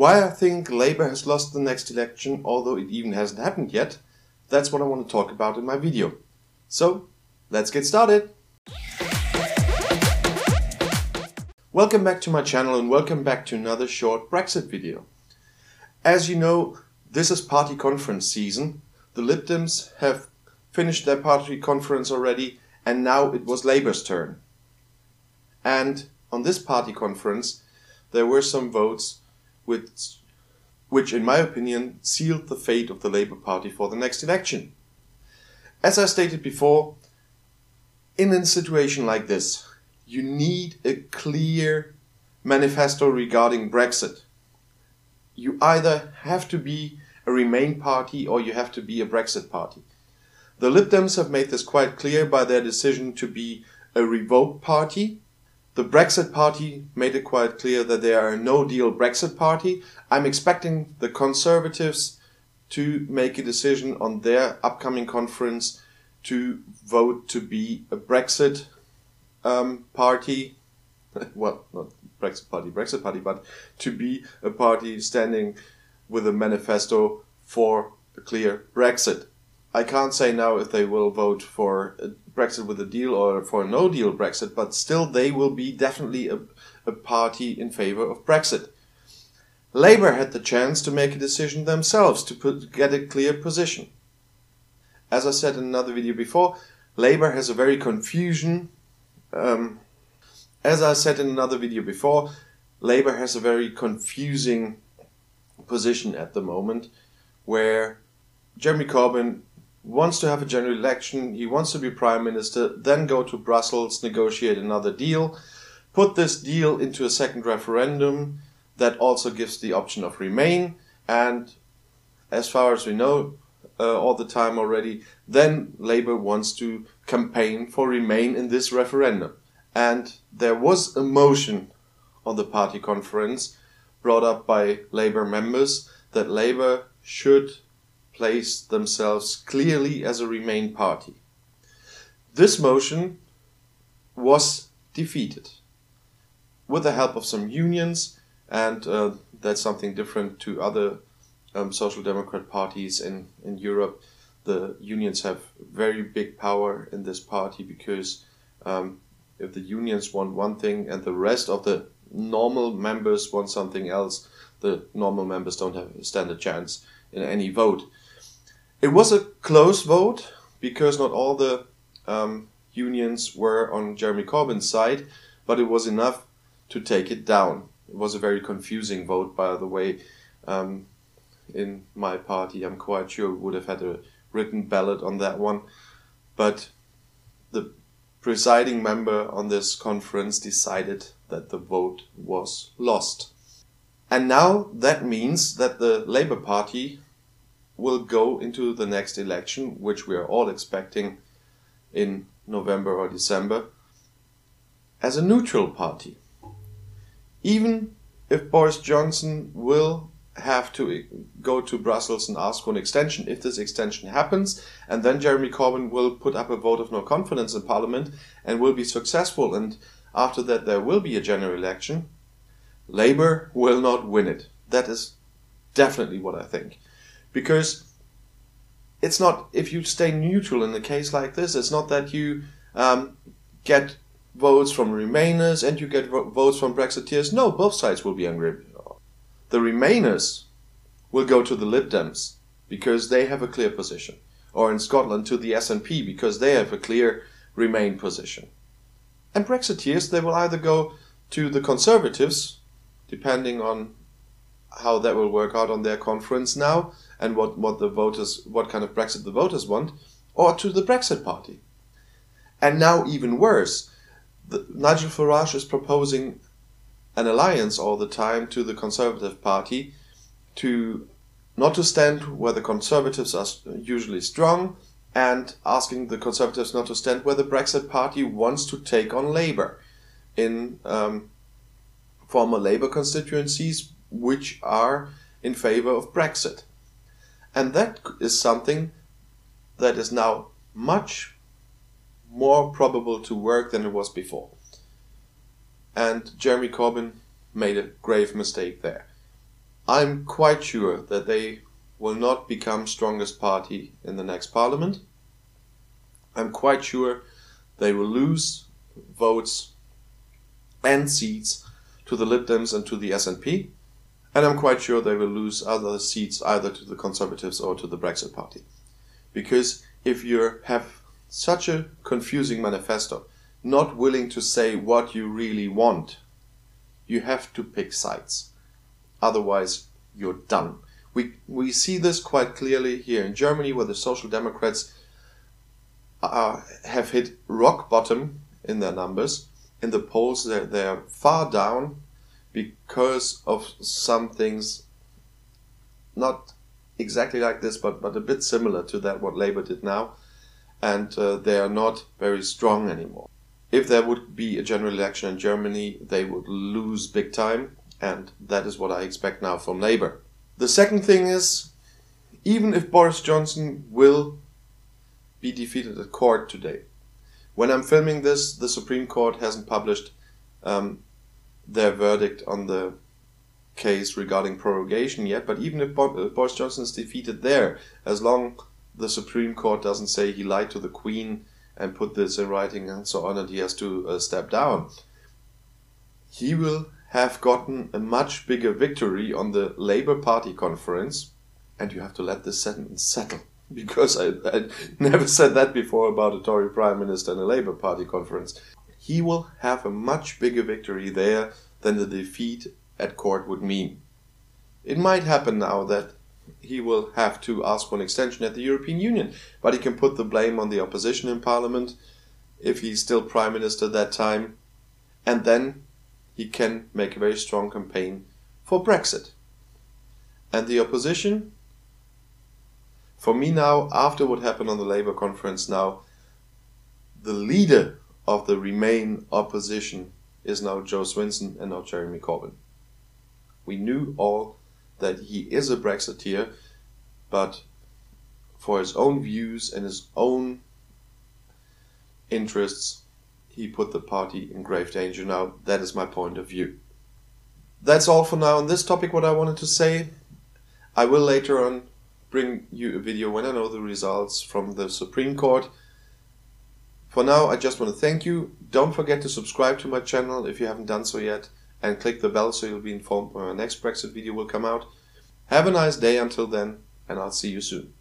Why I think Labour has lost the next election, although it even hasn't happened yet, that's what I want to talk about in my video. So, let's get started! Welcome back to my channel and welcome back to another short Brexit video. As you know, this is party conference season. The Lib Dems have finished their party conference already and now it was Labour's turn. And on this party conference there were some votes which in my opinion sealed the fate of the Labour Party for the next election. As I stated before, in a situation like this, you need a clear manifesto regarding Brexit. You either have to be a Remain party or you have to be a Brexit party. The Lib Dems have made this quite clear by their decision to be a Revoke party. The Brexit party made it quite clear that they are a no-deal Brexit party. I'm expecting the Conservatives to make a decision on their upcoming conference to vote to be a Brexit party. Well, not Brexit party, but to be a party standing with a manifesto for a clear Brexit. I can't say now if they will vote for a Brexit with a deal or for a no-deal Brexit, but still they will be definitely a party in favor of Brexit. Labour had the chance to make a decision themselves to get a clear position. As I said in another video before, Labour has a very confusing position at the moment, where Jeremy Corbyn wants to have a general election, he wants to be Prime Minister, then go to Brussels, negotiate another deal, put this deal into a second referendum that also gives the option of Remain, and as far as we know all the time already, then Labour wants to campaign for Remain in this referendum. And there was a motion on the party conference brought up by Labour members that Labour should place themselves clearly as a Remain party. This motion was defeated with the help of some unions, and that's something different to other social democrat parties in Europe. The unions have very big power in this party because if the unions want one thing and the rest of the normal members want something else, the normal members don't stand a chance in any vote. It was a close vote because not all the unions were on Jeremy Corbyn's side, but it was enough to take it down. It was a very confusing vote, by the way. In my party, I'm quite sure we would have had a written ballot on that one, but the presiding member on this conference decided that the vote was lost. And now that means that the Labour Party will go into the next election, which we are all expecting in November or December, as a neutral party. Even if Boris Johnson will have to go to Brussels and ask for an extension, if this extension happens, and then Jeremy Corbyn will put up a vote of no confidence in Parliament and will be successful, and after that there will be a general election, Labour will not win it. That is definitely what I think. Because it's not, if you stay neutral in a case like this, it's not that you get votes from Remainers and you get votes from Brexiteers. No, both sides will be angry. The Remainers will go to the Lib Dems because they have a clear position. Or in Scotland to the SNP because they have a clear Remain position. And Brexiteers, they will either go to the Conservatives, depending on how that will work out on their conference now and what kind of Brexit the voters want, or to the Brexit party. And now even worse, Nigel Farage is proposing an alliance all the time to the Conservative Party to not to stand where the Conservatives are usually strong, and asking the Conservatives not to stand where the Brexit Party wants to take on Labour in former Labour constituencies which are in favour of Brexit. And that is something that is now much more probable to work than it was before. And Jeremy Corbyn made a grave mistake there. I'm quite sure that they will not become strongest party in the next parliament. I'm quite sure they will lose votes and seats to the Lib Dems and to the SNP. And I'm quite sure they will lose other seats either to the Conservatives or to the Brexit Party. Because if you have such a confusing manifesto, not willing to say what you really want, you have to pick sides. Otherwise, you're done. We see this quite clearly here in Germany, where the Social Democrats have hit rock bottom in their numbers. In the polls, they're far down because of some things, not exactly like this, but a bit similar to that what Labour did now, and they are not very strong anymore. If there would be a general election in Germany, they would lose big time, and that is what I expect now from Labour. The second thing is, even if Boris Johnson will be defeated at court today, when I'm filming this, the Supreme Court hasn't published their verdict on the case regarding prorogation yet, but even if Boris Johnson is defeated there, as long the Supreme Court doesn't say he lied to the Queen and put this in writing and so on, and he has to step down, he will have gotten a much bigger victory on the Labour Party conference. And you have to let this sentence settle, because I never said that before about a Tory Prime Minister and a Labour Party conference. He will have a much bigger victory there than the defeat at court would mean. It might happen now that he will have to ask for an extension at the European Union, but he can put the blame on the opposition in Parliament if he's still Prime Minister that time, and then he can make a very strong campaign for Brexit. And the opposition, for me now, after what happened on the Labour conference now, the leader of the Remain opposition is now Jo Swinson and not Jeremy Corbyn. We knew all that he is a Brexiteer, but for his own views and his own interests, he put the party in grave danger now. That is my point of view. That's all for now on this topic, what I wanted to say. I will later on bring you a video when I know the results from the Supreme Court. For now, I just want to thank you. Don't forget to subscribe to my channel if you haven't done so yet, and click the bell so you'll be informed when my next Brexit video will come out. Have a nice day until then, and I'll see you soon.